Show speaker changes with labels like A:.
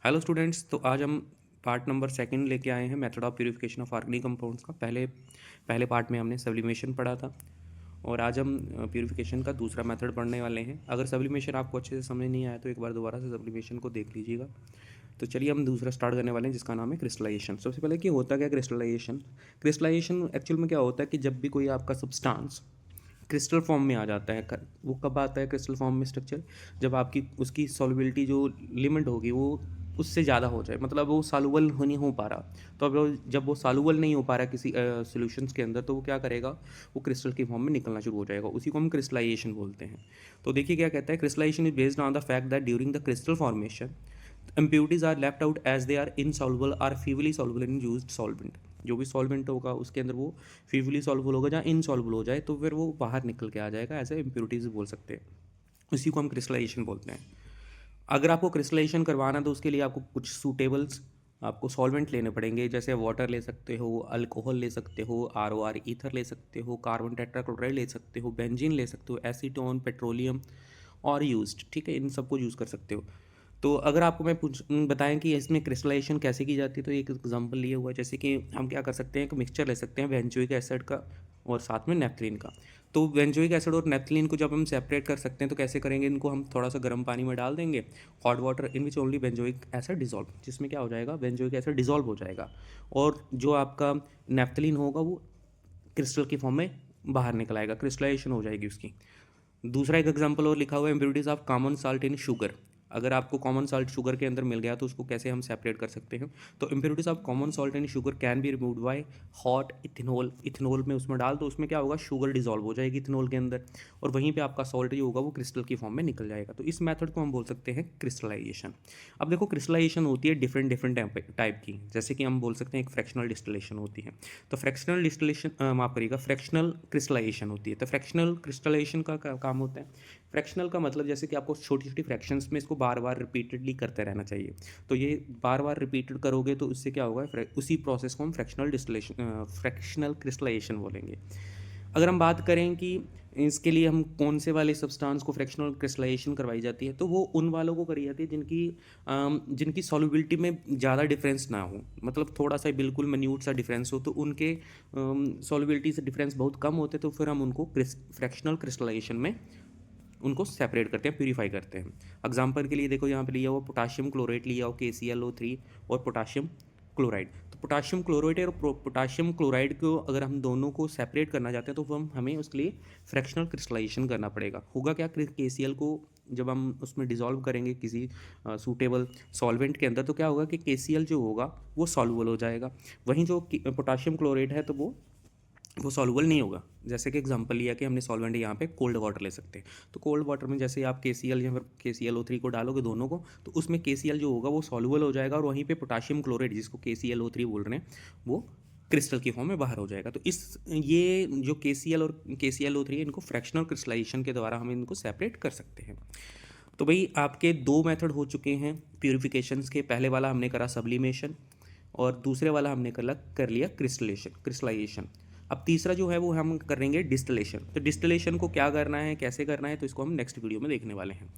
A: Hello students, तो आज हम पार्ट नंबर सेकंड लेके आए हैं method of purification of organic compounds का। पहले पार्ट में हमने सब्लिमेशन पढ़ा था और आज हम प्यूरिफिकेशन का दूसरा मेथड पढ़ने वाले हैं। अगर सब्लिमेशन आपको अच्छे से समझ नहीं आया तो एक बार दोबारा से सब्लिमेशन को देख लीजिएगा। तो चलिए हम दूसरा स्टार्ट करने वाले हैं जिसका नाम है क्रिस्टलाइजेशन। सबसे पहले कि होता क्या क्रिस्टलाइजेशन। क्रिस्टलाइजेशन एक्चुअल में क्या होता है कि जब भी कोई आपका सब्सटेंस क्रिस्टल फॉर्म में आ जाता है, वो कब आता है क्रिस्टल फॉर्म में स्ट्रक्चर, जब आपकी उसकी सॉल्युबिलिटी जो लिमिट होगी वो उससे ज़्यादा हो जाए, मतलब वो सॉल्युबल नहीं हो पा रहा। तो अब जब वो सॉल्युबल नहीं हो पा रहा किसी सॉल्यूशंस के अंदर, तो वो क्या करेगा, वो क्रिस्टल की फॉर्म में निकलना शुरू हो जाएगा। उसी को हम क्रिस्टलाइजेशन बोलते हैं। तो देखिए क्या कहता है, crystallisation is based on the fact that during the crystal formation impurities are left out as they are insoluble or feebly soluble in used solvent। जो भी सॉल्वेंट होगा उसके अंदर वो फीवली सॉल्युबल होगा, जहाँ इनसॉल्युबल हो जाए तो फिर वो बाहर निकल के आ जाएगा, ऐसे इम्प्योरिटीज बोल सकते हैं। उसी को हम क्रिस्टलाइजेशन बोलते हैं। अगर आपको क्रिस्टलाइजेशन करवाना तो उसके लिए आपको कुछ सूटेबल्स आपको सॉल्वेंट लेने पड़ेंगे, जैसे वाटर ले सकते हो, अल्कोहल ले सकते हो, ROR ईथर ले सकते हो, कार्बन टेट्राक्लोराइड ले सकते हो, बेंजीन ले सकते हो, एसीटोन, पेट्रोलियम और यूज्ड, ठीक है, इन सबको यूज़ कर सकते हो। तो अगर आपको मैं बताएं कि इसमें क्रिस्टलाइजेशन कैसे की जाती है, तो एक एग्जांपल लिए हुआ है। जैसे कि हम क्या कर सकते हैं, एक मिक्सचर ले सकते हैं बेंजोइक एसिड का और साथ में नेफ्थलीन का। तो बेंजोइक एसिड और नेफ्थलीन को जब हम सेपरेट कर सकते हैं तो कैसे करेंगे, इनको हम थोड़ा सा गर्म पानी में डाल देंगे, hot water in which only benzoic acid dissolve, जिसमें क्या हो जाएगा, बेंजोइक एसिड डिजॉल्व हो जाएगा और जो आपका नेफ्थलीन होगा वो क्रिस्टल की फॉर्म में बाहर निकल आएगा, क्रिस्टलाइजेशन हो जाएगी उसकी। दूसरा एक एग्जांपल और लिखा हुआ है, impurities of common salt in sugar. अगर आपको कॉमन साल्ट शुगर के अंदर मिल गया तो उसको कैसे हम सेपरेट कर सकते हैं। तो impurities of common salt in sugar can be removed by hot ethanol. Ethanol में उसमें डाल तो उसमें क्या होगा, शुगर डिजॉल्व हो जाएगी इथेनॉल के अंदर और वहीं पे आपका सॉल्ट जो होगा वो क्रिस्टल की फॉर्म में निकल जाएगा। तो इस मेथड को हम बोल सकते हैं क्रिस्टलाइजेशन। अब देखो क्रिस्टलाइजेशन होती है डिफरेंट डिफरेंट टाइप की। जैसे कि हम बोल सकते हैं एक फ्रैक्शनल डिस्टिलेशन होती है, तो फ्रैक्शनल डिस्टिलेशन माफ करिएगा, फ्रैक्शनल क्रिस्टलाइजेशन होती है। तो फ्रैक्शनल क्रिस्टलाइजेशन का काम होता है, फ्रैक्शनल का मतलब जैसे कि आपको छोटी छोटी फ्रैक्शंस में इसको बार बार रिपीटेडली करते रहना चाहिए। तो ये बार बार रिपीटेड करोगे तो इससे क्या होगा, उसी प्रोसेस को हम फ्रैक्शनल डिस्टिलेशन फ्रैक्शनल क्रिस्टलाइजेशन बोलेंगे। अगर हम बात करें कि इसके लिए हम कौन से वाले सब्सटेंस को फ्रैक्शनल क्रिस्टलाइजेशन करवाई जाती है, तो वो उन वालों को करी जाती है जिनकी सॉल्युबिलिटी में ज़्यादा डिफरेंस ना हो, मतलब थोड़ा सा बिल्कुल मिन्यूट सा डिफरेंस हो, तो उनके सॉल्युबिलिटी से डिफरेंस बहुत कम होते, तो फिर हम उनको फ्रैक्शनल क्रिस्टलाइजेशन में उनको सेपरेट करते हैं, प्यूरीफाई करते हैं। एग्जांपल के लिए देखो यहाँ पे लिया हुआ पोटाशियम क्लोराइड लिया हो, KClO3 और पोटाशियम क्लोराइड। तो पोटाशियम क्लोराइड और पोटाशियम क्लोराइड को अगर हम दोनों को सेपरेट करना चाहते हैं तो हमें उसके लिए फ्रैक्शनल क्रिस्टलाइजेशन करना पड़ेगा। होगा क्या, KCl को जब हम उसमें डिज़ोल्व करेंगे किसी सूटेबल सॉल्वेंट के अंदर, तो क्या होगा कि KCl जो होगा वो सॉल्युबल हो जाएगा, वहीं जो पोटाशियम क्लोराइड है तो वो सॉल्युबल नहीं होगा। जैसे कि एग्जांपल लिया कि हमने सॉल्वेंट यहाँ पे कोल्ड वाटर ले सकते हैं, तो कोल्ड वाटर में जैसे आप KCl या फिर KClO3 को डालोगे दोनों को, तो उसमें KCl जो होगा वो सॉल्युबल हो जाएगा और वहीं पे पोटाशियम क्लोराइड जिसको KClO3 बोल रहे हैं वो क्रिस्टल की फॉर्म में बाहर हो जाएगा। तो ये जो KCl और KClO3 है, इनको फ्रैक्शनल क्रिस्टलाइजेशन के द्वारा हम इनको सेपरेट कर सकते हैं। तो भाई आपके दो मेथड हो चुके हैं प्यूरिफिकेशंस के। पहले वाला हमने करा सब्लिमेशन और दूसरे वाला हमने कर लिया क्रिस्टलाइजेशन। अब तीसरा जो है वो हम करेंगे डिस्टिलेशन। तो डिस्टिलेशन को क्या करना है, कैसे करना है, तो इसको हम नेक्स्ट वीडियो में देखने वाले हैं।